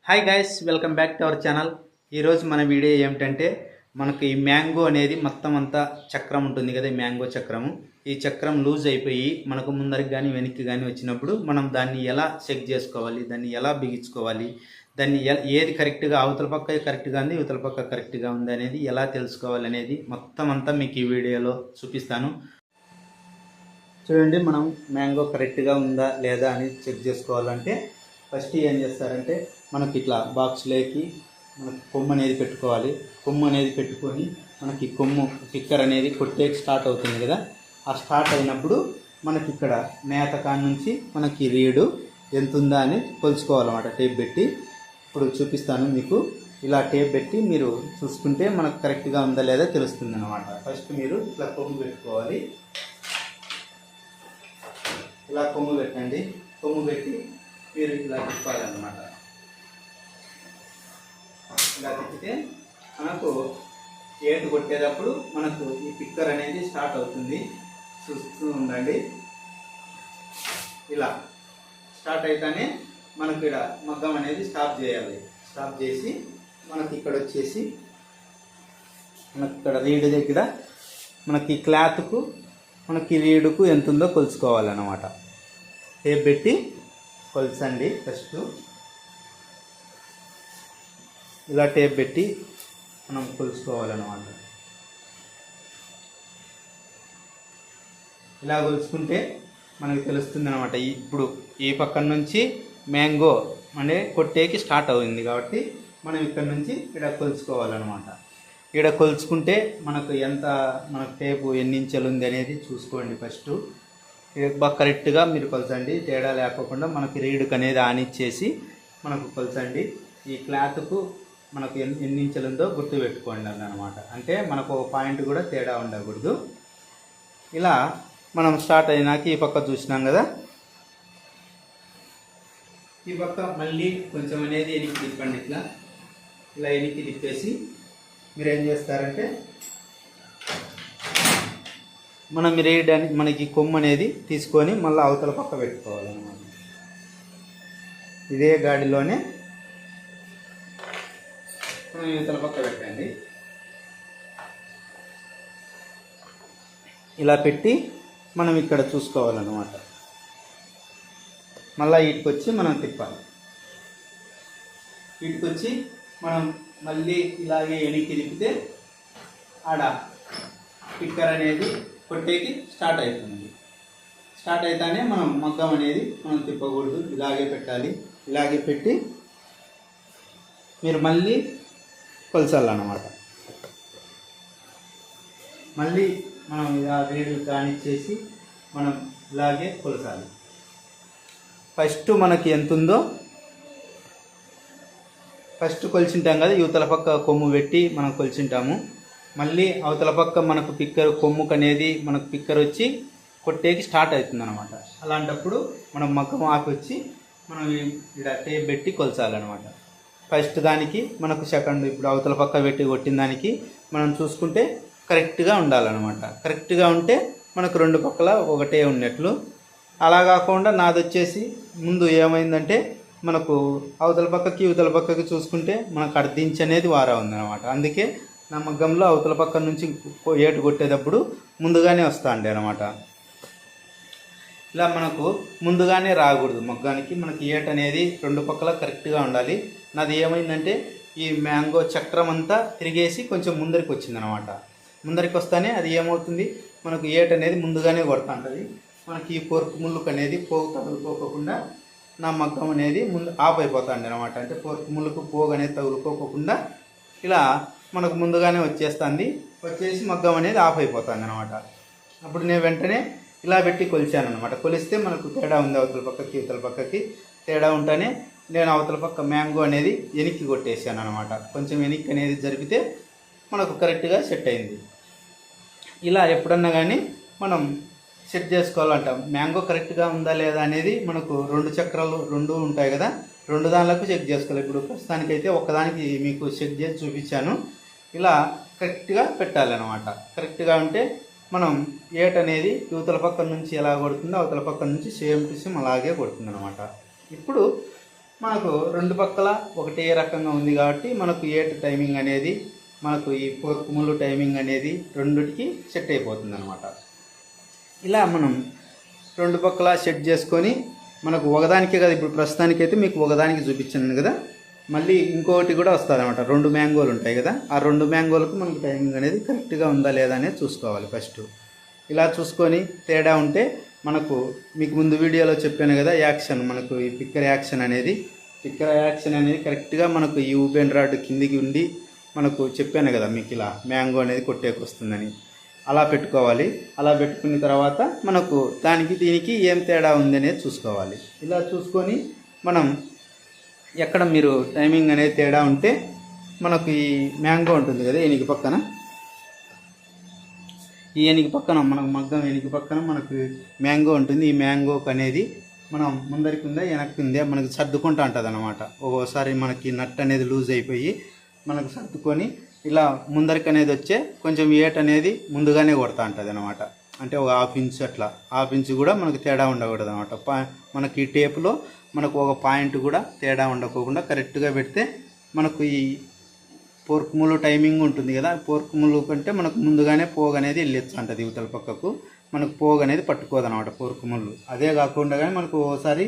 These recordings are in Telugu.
Hi guys, welcome back to our channel. ఈరోజు మన వీడియో ఏమిటంటే మనకి ఈ మ్యాంగో అనేది మొత్తం అంతా చక్రం ఉంటుంది కదా, ఈ మ్యాంగో చక్రము. ఈ చక్రం లూజ్ అయిపోయి మనకు ముందరికి కానీ వెనక్కి కానీ వచ్చినప్పుడు మనం దాన్ని ఎలా చెక్ చేసుకోవాలి, దాన్ని ఎలా బిగించుకోవాలి, దాన్ని ఏది కరెక్ట్గా అవతల పక్క కరెక్ట్గా ఉంది, ఇవతల పక్క కరెక్ట్గా ఉంది అనేది ఎలా తెలుసుకోవాలి అనేది మొత్తం అంతా మీకు ఈ వీడియోలో చూపిస్తాను. చూడండి, మనం మ్యాంగో కరెక్ట్గా ఉందా లేదా అని చెక్ చేసుకోవాలంటే ఫస్ట్ ఏం చేస్తారంటే మనకి ఇట్లా బాక్స్లోకి మనకి కొమ్ము అనేది పెట్టుకోవాలి. కొమ్ము అనేది పెట్టుకొని మనకి కొమ్ము పిక్కర్ అనేది కొట్టేకి స్టార్ట్ అవుతుంది కదా, ఆ స్టార్ట్ అయినప్పుడు మనకి ఇక్కడ నేత కాడ నుంచి మనకి రీడు ఎంత ఉందా అని కొలుచుకోవాలన్నమాట. టేప్ పెట్టి ఇప్పుడు చూపిస్తాను మీకు. ఇలా టేప్ పెట్టి మీరు చూసుకుంటే మనకు కరెక్ట్గా ఉందా లేదా తెలుస్తుంది అన్నమాట. ఫస్ట్ మీరు ఇట్లా కొమ్ము పెట్టుకోవాలి. ఇలా కొమ్ము పెట్టండి. కొమ్ము పెట్టి మీరు ఇలా తిప్పాలన్నమాట. ఇలా తిప్పితే మనకు ఏటు కొట్టేటప్పుడు మనకు ఈ పిక్కర్ అనేది స్టార్ట్ అవుతుంది. చూస్తూ ఉండండి. ఇలా స్టార్ట్ అయితేనే మనకు ఇక్కడ మగ్గం అనేది స్టాప్ చేయాలి. స్టాప్ చేసి మనకి ఇక్కడ వచ్చేసి మనకి ఇక్కడ రీడ్ దగ్గర మనకి క్లాత్కు మనకి రీడుకు ఎంత ఉందో కొలుచుకోవాలన్నమాట. టేప్ పెట్టి కొలచండి. ఫస్ట్ ఇలా టేప్ పెట్టి మనం కొలుచుకోవాలన్నమాట. ఇలా కొలుచుకుంటే మనకు తెలుస్తుంది అనమాట. ఇప్పుడు ఈ పక్కన నుంచి మ్యాంగో అనే కొట్టేకి స్టార్ట్ అవుతుంది కాబట్టి మనం ఇక్కడ నుంచి ఇక్కడ కొలుచుకోవాలన్నమాట. ఇక్కడ కొలుచుకుంటే మనకు ఎంత మనకు టేపు ఎన్ని ఇంచెలు ఉంది అనేది చూసుకోండి. ఫస్ట్ బాగా కరెక్ట్గా మీరు కొలచండి, తేడా లేకోకుండా మనకి రీడుకు అనేది ఆనిచ్చేసి మనకు కొలచండి. ఈ క్లాత్కు మనకు ఎన్ని ఇంచెలు ఉందో గుర్తు పెట్టుకోండి అన్నమాట. అంటే మనకు ఒక పాయింట్ కూడా తేడా ఉండకూడదు. ఇలా మనం స్టార్ట్ అయినాక ఈ పక్క చూసినాం కదా, ఈ పక్క మళ్ళీ కొంచెం అనేది ఎనికి తిప్పండి. ఇలా ఎనికి తిప్పేసి మీరు ఏం చేస్తారంటే మనం రేయడానికి మనకి కొమ్ము అనేది తీసుకొని మళ్ళీ అవతల పక్క పెట్టుకోవాలన్నమాట. ఇదే గాడిలోనే మనం ఇవతల పక్క పెట్టండి. ఇలా పెట్టి మనం ఇక్కడ చూసుకోవాలన్నమాట. మళ్ళీ వీటికొచ్చి మనం తిప్పాలి. వీటికొచ్చి మనం మళ్ళీ ఇలాగే ఎనికి తిప్పితే ఆడ పిక్కర్ అనేది కొట్టేకి స్టార్ట్ అవుతుంది. స్టార్ట్ అయితేనే మనం మగ్గం అనేది మనం తిప్పకూడదు, ఇలాగే పెట్టాలి. ఇలాగే పెట్టి మీరు మళ్ళీ కొలచాలన్నమాట. మళ్ళీ మనం ఇలా వేడి కానిచ్చేసి మనం ఇలాగే కొలచాలి. ఫస్ట్ మనకి ఎంత ఉందో ఫస్ట్ కొలిచింటాం కదా, యువతల పక్క కొమ్ము పెట్టి మనం కొలిచింటాము. మళ్ళీ అవతల పక్క మనకు పిక్కర్ కొమ్ముకు అనేది మనకు పిక్కర్ వచ్చి కొట్టేకి స్టార్ట్ అవుతుంది అనమాట. అలాంటప్పుడు మనం మగ్గం ఆపి వచ్చి మనం ఇక్కడ టేప్ పెట్టి కొలచాలన్నమాట. ఫస్ట్ దానికి మనకు సెకండ్ ఇప్పుడు అవతల పక్క పెట్టి కొట్టిన దానికి మనం చూసుకుంటే కరెక్ట్గా ఉండాలన్నమాట. కరెక్ట్గా ఉంటే మనకు రెండు పక్కల ఒకటే ఉన్నట్లు. అలా కాకుండా నాది వచ్చేసి ముందు ఏమైందంటే మనకు అవతల పక్కకి ఇవతల పక్కకి చూసుకుంటే మనకు అర్ధించి అనేది వారా ఉందన్నమాట. అందుకే నా మగ్గంలో అవతల పక్క నుంచి ఏటు కొట్టేటప్పుడు ముందుగానే వస్తాండి అనమాట. ఇలా మనకు ముందుగానే రాకూడదు మగ్గానికి. మనకి ఏటు అనేది రెండు పక్కల కరెక్ట్గా ఉండాలి. నాది ఏమైందంటే ఈ మ్యాంగో చక్రం అంతా తిరిగేసి కొంచెం ముందరికి వచ్చిందనమాట. ముందరికి వస్తానే అది ఏమవుతుంది, మనకు ఏటు అనేది ముందుగానే కొడుతుంటుంది. మనకి ఈ పోర్కు ముళ్ళుకు అనేది పోగు తగులుకోకుండా నా మగ్గం అనేది ముందు ఆఫ్ అయిపోతుంది అనమాట. అంటే పోర్కు ముళ్ళుకు పోగు అనేది తగులుకోకుండా ఇలా మనకు ముందుగానే వచ్చేస్తుంది. వచ్చేసి మగ్గం అనేది ఆఫ్ అయిపోతుంది అనమాట. అప్పుడు నేను వెంటనే ఇలా పెట్టి కొలిచాను అనమాట. కొలిస్తే మనకు తేడా ఉంది, అవతల పక్కకి ఇవతల పక్కకి తేడా ఉంటేనే నేను అవతల పక్క మ్యాంగో అనేది ఎనిక్కి కొట్టేసాను అనమాట. కొంచెం ఎనిక్కి అనేది జరిపితే మనకు కరెక్ట్గా సెట్ అయింది. ఇలా ఎప్పుడన్నా కానీ మనం సెట్ చేసుకోవాలంట. మ్యాంగో కరెక్ట్గా ఉందా లేదా అనేది మనకు రెండు చక్రాలు రెండు ఉంటాయి కదా, రెండు దానిలకు చెక్ చేసుకోవాలి. ఇప్పుడు ప్రస్తుతానికైతే ఒక్కదానికి మీకు చెక్ చేసి చూపించాను. ఇలా కరెక్ట్గా పెట్టాలన్నమాట. కరెక్ట్గా ఉంటే మనం ఏట్ అనేది యువతల పక్క నుంచి ఎలా కొడుతుందో అవతల పక్క నుంచి సేమ్ టు సేమ్ అలాగే కొడుతుంది అనమాట. ఇప్పుడు మనకు రెండు పక్కల ఒకటే రకంగా ఉంది కాబట్టి మనకు ఏట టైమింగ్ అనేది మనకు ఈ పోర్క్ ముళ్ళు టైమింగ్ అనేది రెండుటికి సెట్ అయిపోతుంది అనమాట. ఇలా మనం రెండు పక్కల సెట్ చేసుకొని మనకు ఒకదానికే కదా, ఇప్పుడు ప్రస్తుతానికైతే మీకు ఒకదానికి చూపించాను కదా, మళ్ళీ ఇంకొకటి కూడా వస్తుంది అనమాట. 2 మ్యాంగోలు ఉంటాయి కదా, ఆ 2 మ్యాంగోలకు మనకు టైమింగ్ అనేది కరెక్ట్గా ఉందా లేదా అనేది చూసుకోవాలి ఫస్ట్. ఇలా చూసుకొని తేడా ఉంటే మనకు మీకు ముందు వీడియోలో చెప్పాను కదా, యాక్షన్ మనకు ఈ పిక్కర్ యాక్షన్ అనేది కరెక్ట్గా మనకు ఈ ఊబెన్ రాడ్ కిందికి ఉండి మనకు చెప్పాను కదా మీకు ఇలా మ్యాంగో అనేది కొట్టేకొస్తుందని. అలా పెట్టుకోవాలి. అలా పెట్టుకున్న తర్వాత మనకు దానికి దీనికి ఏం తేడా ఉంది అనేది చూసుకోవాలి. ఇలా చూసుకొని మనం ఎక్కడ మీరు టైమింగ్ అనేది తేడా ఉంటే మనకు ఈ మ్యాంగో ఉంటుంది కదా ఏనుగు పక్కన, ఈ ఏనుగు పక్కన మనకు మగ్గం ఏనుగు పక్కన మనకు మ్యాంగో ఉంటుంది. ఈ మ్యాంగోకి అనేది మనం ముందరికి ఉందా వెనక్కి ఉందా మనకు సర్దుకుంటూ ఉంటుంది అనమాట. ఒక్కోసారి మనకి నట్ అనేది లూజ్ అయిపోయి మనకు సర్దుకొని ఇలా ముందరికి అనేది వచ్చే కొంచెం ఏట్ అనేది ముందుగానే కొడతా ఉంటుంది అనమాట. అంటే ఒక ½ ఇంచ్ అట్లా, ½ ఇంచ్ కూడా మనకు తేడా ఉండకూడదు అనమాట. మనకి ఈ టేపులో మనకు ఒక పాయింట్ కూడా తేడా ఉండకోకుండా కరెక్ట్గా పెడితే మనకు ఈ పోర్క్ ముళ్ళు టైమింగ్ ఉంటుంది కదా, పోర్క్ ముళ్ళు కంటే మనకు ముందుగానే పోగు అనేది వెళ్ళొచ్చు అంటది ఇవతల పక్కకు. మనకు పోగు అనేది పట్టుకోదు అనమాట పోర్క్ ముళ్ళు. అదే కాకుండా కానీ మనకు ఓసారి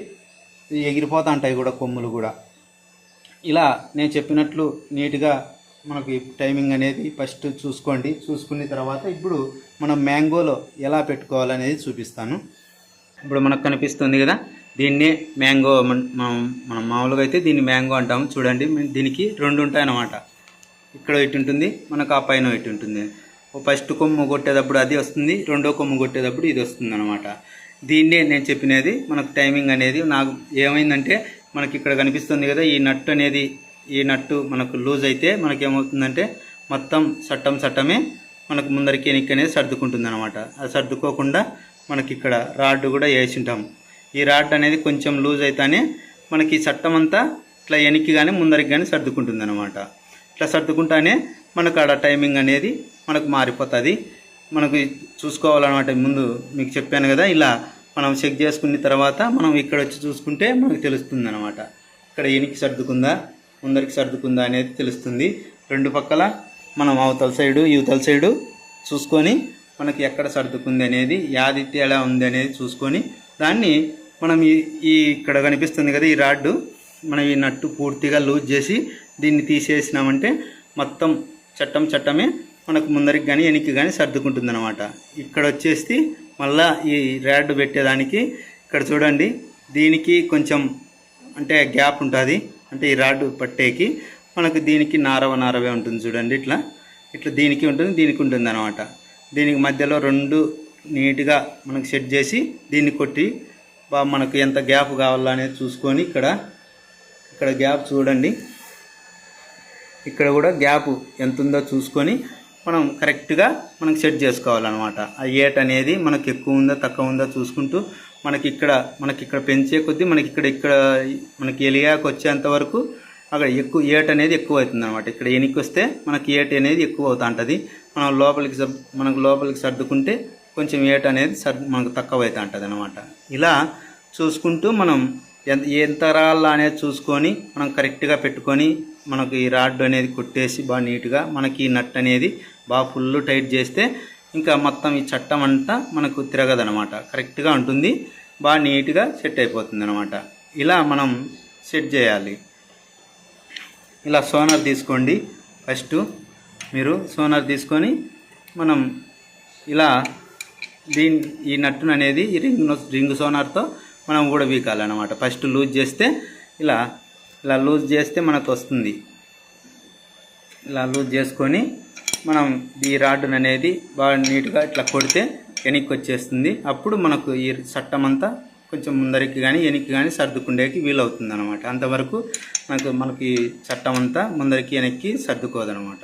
ఎగిరిపోతూ ఉంటాయి కూడా కొమ్ములు కూడా. ఇలా నేను చెప్పినట్లు నీట్గా మనకి టైమింగ్ అనేది ఫస్ట్ చూసుకోండి. చూసుకున్న తర్వాత ఇప్పుడు మనం మ్యాంగోలో ఎలా పెట్టుకోవాలనేది చూపిస్తాను. ఇప్పుడు మనకు కనిపిస్తుంది కదా, దీన్నే మ్యాంగో. మనం మామూలుగా అయితే దీన్ని మ్యాంగో అంటాము. చూడండి, దీనికి 2 ఉంటాయి అన్నమాట. ఇక్కడ ఇటు ఉంటుంది, మనకు ఆ పైన ఇటు ఉంటుంది. ఫస్ట్ కొమ్ము కొట్టేటప్పుడు అది వస్తుంది, రెండో కొమ్ము కొట్టేటప్పుడు ఇది వస్తుంది అనమాట. దీన్నే నేను చెప్పినది మనకు టైమింగ్ అనేది. నాకు ఏమైందంటే మనకి ఇక్కడ కనిపిస్తుంది కదా, ఈ నట్టు మనకు లూజ్ అయితే మనకేమవుతుందంటే మొత్తం చట్టమే మనకు ముందరికి వెనక్కి అనేది సర్దుకుంటుంది అనమాట. అది సర్దుకోకుండా మనకి ఇక్కడ రాడ్ కూడా వేసింటాం. ఈ రాడ్ అనేది కొంచెం లూజ్ అయితేనే మనకి చట్టం అంతా ఇట్లా వెనక్కి కానీ ముందరికి కానీ సర్దుకుంటుంది అనమాట. ఇట్లా సర్దుకుంటానే మనకు ఆడ టైమింగ్ అనేది మనకు మారిపోతుంది. మనకు చూసుకోవాలన్నమాట. ముందు మీకు చెప్పాను కదా, ఇలా మనం చెక్ చేసుకున్న తర్వాత మనం ఇక్కడ వచ్చి చూసుకుంటే మనకు తెలుస్తుంది అనమాట. ఇక్కడ వెనక్కి సర్దుకుందా ముందరికి సర్దుకుందా అనేది తెలుస్తుంది. రెండు పక్కల మనం అవతల సైడు యువతల సైడు చూసుకొని మనకి ఎక్కడ సర్దుకుంది అనేది, యాది తేడా ఉంది అనేది చూసుకొని దాన్ని మనం ఈ ఇక్కడ కనిపిస్తుంది కదా ఈ రాడ్డు, మనం ఈ నట్టు పూర్తిగా లూజ్ చేసి దీన్ని తీసేసినామంటే మొత్తం చట్టమే మనకు ముందరికి కానీ వెనక్కి కానీ సర్దుకుంటుంది అనమాట. ఇక్కడ వచ్చేసి మళ్ళా ఈ రాడ్ పెట్టేదానికి ఇక్కడ చూడండి, దీనికి కొంచెం అంటే గ్యాప్ ఉంటుంది. అంటే ఈ రాడ్ పట్టేకి మనకు దీనికి నారవే ఉంటుంది చూడండి. ఇట్లా దీనికి ఉంటుంది, దీనికి ఉంటుంది అనమాట. దీనికి మధ్యలో 2 నీట్గా మనకు సెట్ చేసి దీన్ని కొట్టి మనకు ఎంత గ్యాప్ కావాలా అనేది చూసుకొని ఇక్కడ గ్యాప్ చూడండి, ఇక్కడ కూడా గ్యాప్ ఎంత ఉందో చూసుకొని మనం కరెక్ట్గా మనకు సెట్ చేసుకోవాలన్నమాట. ఆ ఏట్ అనేది మనకు ఎక్కువ ఉందా తక్కువ ఉందా చూసుకుంటూ మనకి ఇక్కడ పెంచే కొద్దీ మనకి ఎలియాకి వచ్చేంత వరకు అక్కడ ఏట్ అనేది ఎక్కువ అవుతుంది అనమాట. ఇక్కడ ఎనికి వస్తే మనకి ఏట్ అనేది ఎక్కువ అవుతూ ఉంటుంది. మనకు లోపలికి సర్దుకుంటే కొంచెం ఏట్ అనేది మనకు తక్కువ అవుతూ ఉంటుంది అనమాట. ఇలా చూసుకుంటూ మనం ఎంత రాళ్ళ అనేది చూసుకొని మనం కరెక్ట్గా పెట్టుకొని మనకు ఈ రాడ్ అనేది కొట్టేసి బాగా నీట్గా మనకి ఈ నట్ అనేది బాగా ఫుల్ టైట్ చేస్తే ఇంకా మొత్తం ఈ చట్టం అంతా మనకు తిరగదనమాట. కరెక్ట్గా ఉంటుంది, బాగా నీట్గా సెట్ అయిపోతుంది అనమాట. ఇలా మనం సెట్ చేయాలి. ఇలా సోనార్ తీసుకోండి. ఫస్ట్ మీరు సోనార్ తీసుకొని మనం ఇలా ఈ నట్టును అనేది ఈ రింగ్ సోనార్తో మనం కూడా వీకాలన్నమాట. ఫస్ట్ లూజ్ చేస్తే ఇలా లూజ్ చేస్తే మనకు వస్తుంది. ఇలా లూజ్ చేసుకొని మనం ఈ రాడ్ను అనేది బాగా నీట్గా ఇట్లా కొడితే వెనక్కి వచ్చేస్తుంది. అప్పుడు మనకు ఈ చట్టం అంతా కొంచెం ముందరికి కానీ వెనక్కి కానీ సర్దుకుండేకి వీలవుతుంది అనమాట. అంతవరకు మనకి చట్టం అంతా ముందరికి వెనక్కి సర్దుకోదనమాట.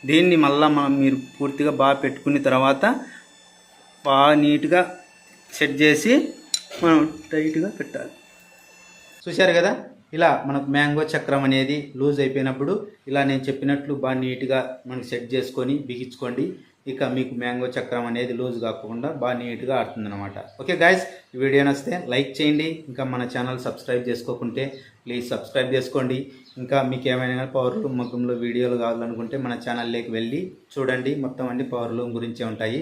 దీన్ని మళ్ళీ మీరు పూర్తిగా బాగా పెట్టుకున్న తర్వాత బాగా నీట్గా సెట్ చేసి మనం టైట్గా పెట్టాలి. చూశారు కదా, ఇలా మనకు మ్యాంగో చక్రం అనేది లూజ్ అయిపోయినప్పుడు ఇలా నేను చెప్పినట్లు బాగా నీట్గా మనకి సెట్ చేసుకొని బిగించుకోండి. ఇక మీకు మ్యాంగో చక్రం అనేది లూజ్ కాకుండా బాగా నీట్గా ఆడుతుంది అనమాట. ఓకే గాయస్, ఈ వీడియో నచ్చితే లైక్ చేయండి. ఇంకా మన ఛానల్ సబ్స్క్రైబ్ చేసుకోకుంటే ప్లీజ్ సబ్స్క్రైబ్ చేసుకోండి. ఇంకా మీకు ఏమైనా పవర్ లూమ్ మగ్గంలో వీడియోలు కావాలనుకుంటే మన ఛానల్లోకి వెళ్ళి చూడండి. మొత్తం అన్ని పవర్ లూమ్ గురించే ఉంటాయి.